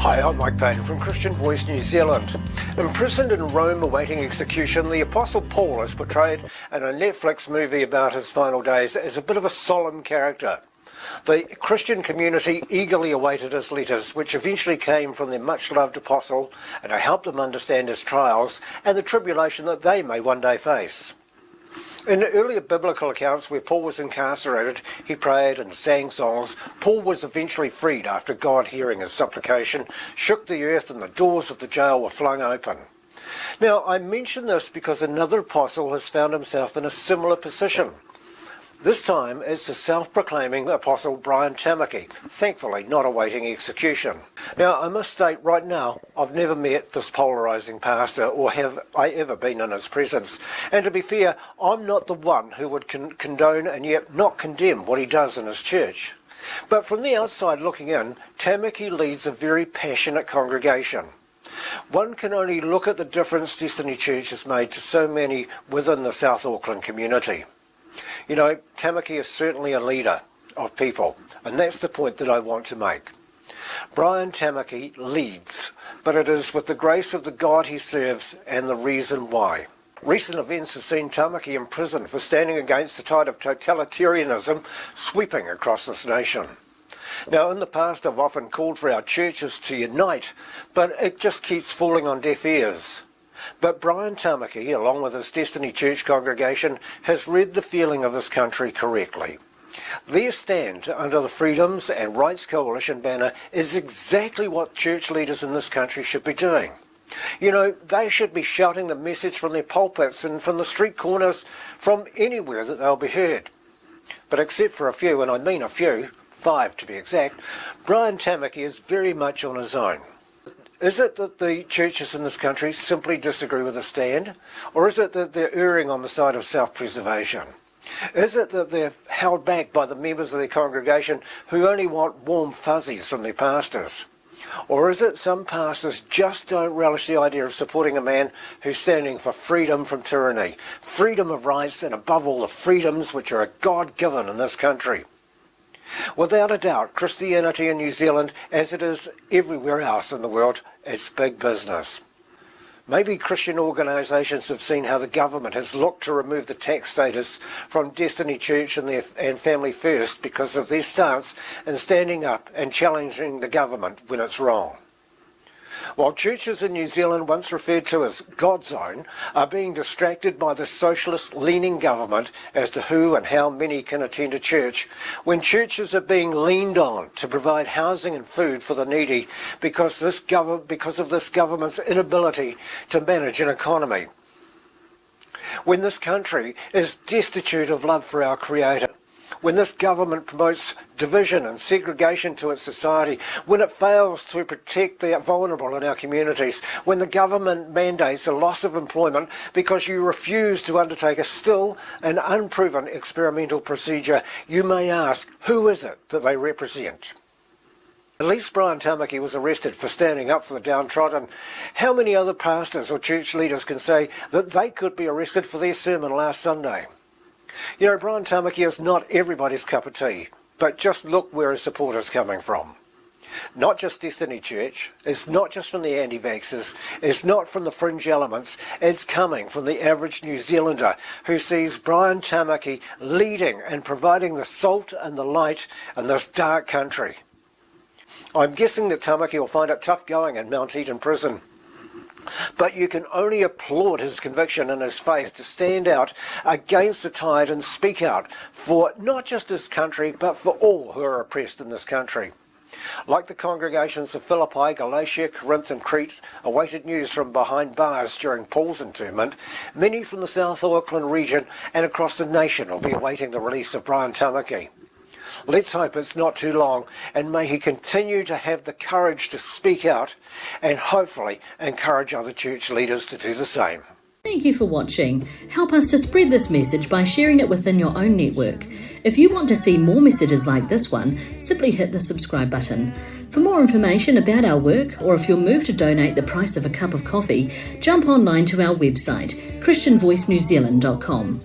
Hi, I'm Mike Bain from Christian Voice New Zealand. Imprisoned in Rome awaiting execution, the Apostle Paul is portrayed in a Netflix movie about his final days as a bit of a solemn character. The Christian community eagerly awaited his letters, which eventually came from their much-loved apostle, and to help them understand his trials and the tribulation that they may one day face. In earlier biblical accounts where Paul was incarcerated, he prayed and sang songs. Paul was eventually freed after God, hearing his supplication, shook the earth and the doors of the jail were flung open. Now, I mention this because another apostle has found himself in a similar position. This time it's the self-proclaiming apostle Brian Tamaki, thankfully not awaiting execution. Now, I must state right now, I've never met this polarising pastor, or have I ever been in his presence. And to be fair, I'm not the one who would condone and yet not condemn what he does in his church. But from the outside looking in, Tamaki leads a very passionate congregation. One can only look at the difference Destiny Church has made to so many within the South Auckland community. You know, Tamaki is certainly a leader of people, and that's the point that I want to make. Brian Tamaki leads, but it is with the grace of the God he serves and the reason why. Recent events have seen Tamaki in prison for standing against the tide of totalitarianism sweeping across this nation. Now, in the past I've often called for our churches to unite, but it just keeps falling on deaf ears. But Brian Tamaki, along with his Destiny Church congregation, has read the feeling of this country correctly. Their stand under the Freedoms and Rights Coalition banner is exactly what church leaders in this country should be doing. You know, they should be shouting the message from their pulpits and from the street corners, from anywhere that they'll be heard. But except for a few, and I mean a few, 5 to be exact, Brian Tamaki is very much on his own. Is it that the churches in this country simply disagree with the stand? Or is it that they're erring on the side of self-preservation? Is it that they're held back by the members of their congregation who only want warm fuzzies from their pastors? Or is it some pastors just don't relish the idea of supporting a man who's standing for freedom from tyranny, freedom of rights, and above all the freedoms which are God-given in this country? Without a doubt, Christianity in New Zealand, as it is everywhere else in the world, it's big business. Maybe Christian organisations have seen how the government has looked to remove the tax status from Destiny Church and Family First because of their stance in standing up and challenging the government when it's wrong. While churches in New Zealand, once referred to as God's own, are being distracted by the socialist-leaning government as to who and how many can attend a church, when churches are being leaned on to provide housing and food for the needy because of this government's inability to manage an economy. When this country is destitute of love for our Creator, when this government promotes division and segregation to its society, when it fails to protect the vulnerable in our communities, when the government mandates a loss of employment because you refuse to undertake a still and unproven experimental procedure, you may ask, who is it that they represent? At least Brian Tamaki was arrested for standing up for the downtrodden. How many other pastors or church leaders can say that they could be arrested for their sermon last Sunday? You know, Brian Tamaki is not everybody's cup of tea, but just look where his support is coming from. Not just Destiny Church, it's not just from the anti-vaxxers, it's not from the fringe elements, it's coming from the average New Zealander who sees Brian Tamaki leading and providing the salt and the light in this dark country. I'm guessing that Tamaki will find it tough going in Mount Eden prison. But you can only applaud his conviction and his faith to stand out against the tide and speak out for not just his country, but for all who are oppressed in this country. Like the congregations of Philippi, Galatia, Corinth and Crete awaited news from behind bars during Paul's internment, many from the South Auckland region and across the nation will be awaiting the release of Brian Tamaki. Let's hope it's not too long, and may he continue to have the courage to speak out and hopefully encourage other church leaders to do the same. Thank you for watching. Help us to spread this message by sharing it within your own network. If you want to see more messages like this one, simply hit the subscribe button. For more information about our work, or if you're moved to donate the price of a cup of coffee, jump online to our website, christianvoicenewzealand.com.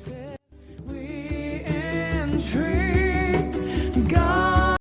God.